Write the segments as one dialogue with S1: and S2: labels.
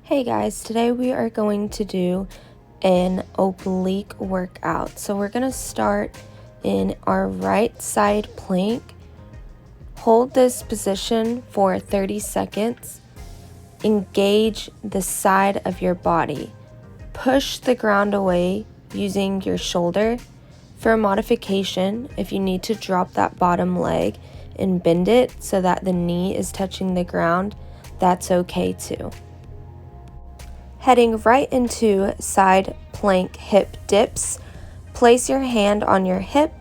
S1: Hey guys, today we are going to do an oblique workout. So we're going to start in our right side plank. Hold this position for 30 seconds. Engage the side of your body. Push the ground away using your shoulder. For a modification, if you need to drop that bottom leg and bend it so that the knee is touching the ground, that's okay too. Heading right into side plank hip dips, place your hand on your hip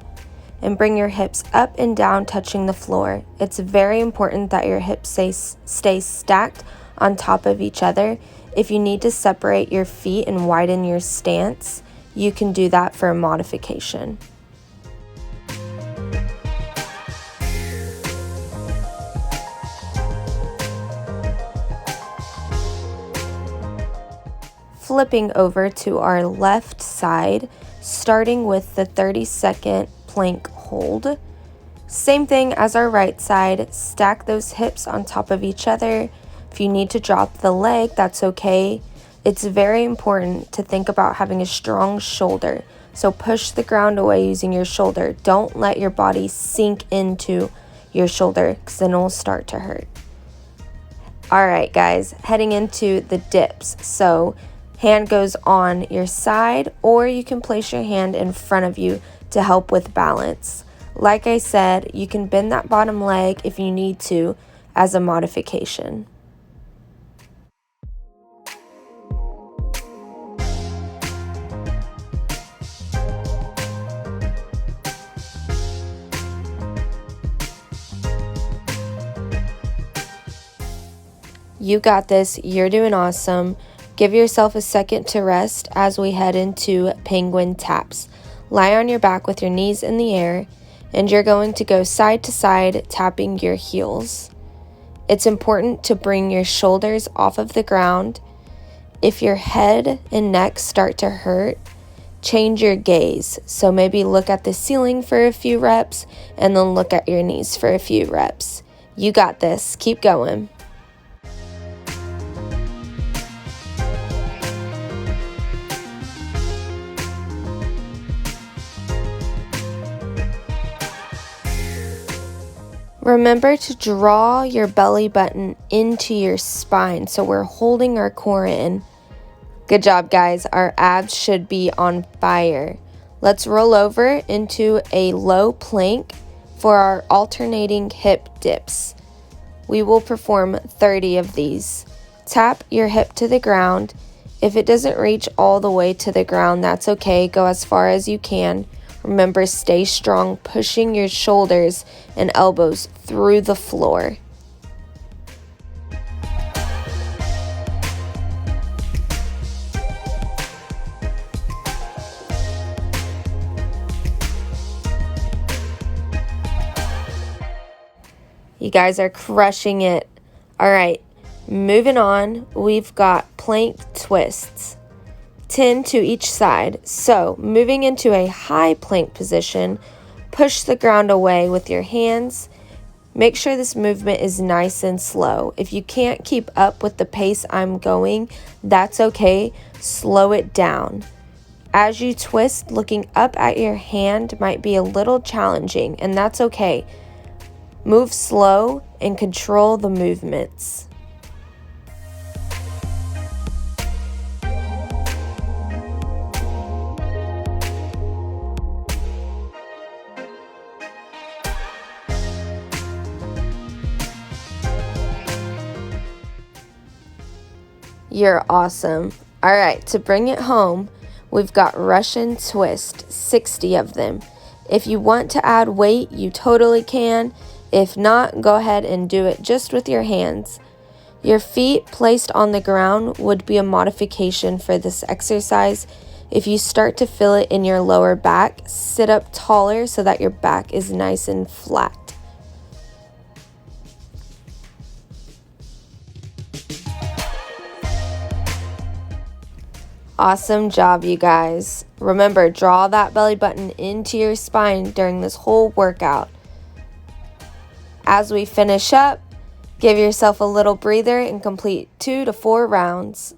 S1: and bring your hips up and down touching the floor. It's very important that your hips stay stacked on top of each other. If you need to separate your feet and widen your stance, you can do that for a modification. Flipping over to our left side, starting with the 30-second plank hold. Same thing as our right side, stack those hips on top of each other. If you need to drop the leg, that's okay. It's very important to think about having a strong shoulder. So push the ground away using your shoulder. Don't let your body sink into your shoulder because then it'll start to hurt. All right, guys, heading into the dips. So hand goes on your side, or you can place your hand in front of you to help with balance. Like I said, you can bend that bottom leg if you need to as a modification. You got this. You're doing awesome. Give yourself a second to rest as we head into penguin taps. Lie on your back with your knees in the air, and you're going to go side to side, tapping your heels. It's important to bring your shoulders off of the ground. If your head and neck start to hurt, change your gaze. So maybe look at the ceiling for a few reps, and then look at your knees for a few reps. You got this. Keep going. Remember to draw your belly button into your spine so we're holding our core in. Good job, guys. Our abs should be on fire. Let's roll over into a low plank for our alternating hip dips. We will perform 30 of these. Tap your hip to the ground. If it doesn't reach all the way to the ground, that's okay. Go as far as you can. Remember, stay strong, pushing your shoulders and elbows through the floor. You guys are crushing it. All right, moving on, we've got plank twists. 10 to each side. So moving into a high plank position, push the ground away with your hands. Make sure this movement is nice and slow. If you can't keep up with the pace I'm going, that's okay. Slow it down. As you twist, looking up at your hand might be a little challenging, and that's okay. Move slow and control the movements. You're awesome. All right, to bring it home, we've got Russian twist, 60 of them. If you want to add weight, you totally can. If not, go ahead and do it just with your hands. Your feet placed on the ground would be a modification for this exercise. If you start to feel it in your lower back, sit up taller so that your back is nice and flat. Awesome job, you guys. Remember, draw that belly button into your spine during this whole workout. As we finish up, Give yourself a little breather and complete 2 to 4 rounds.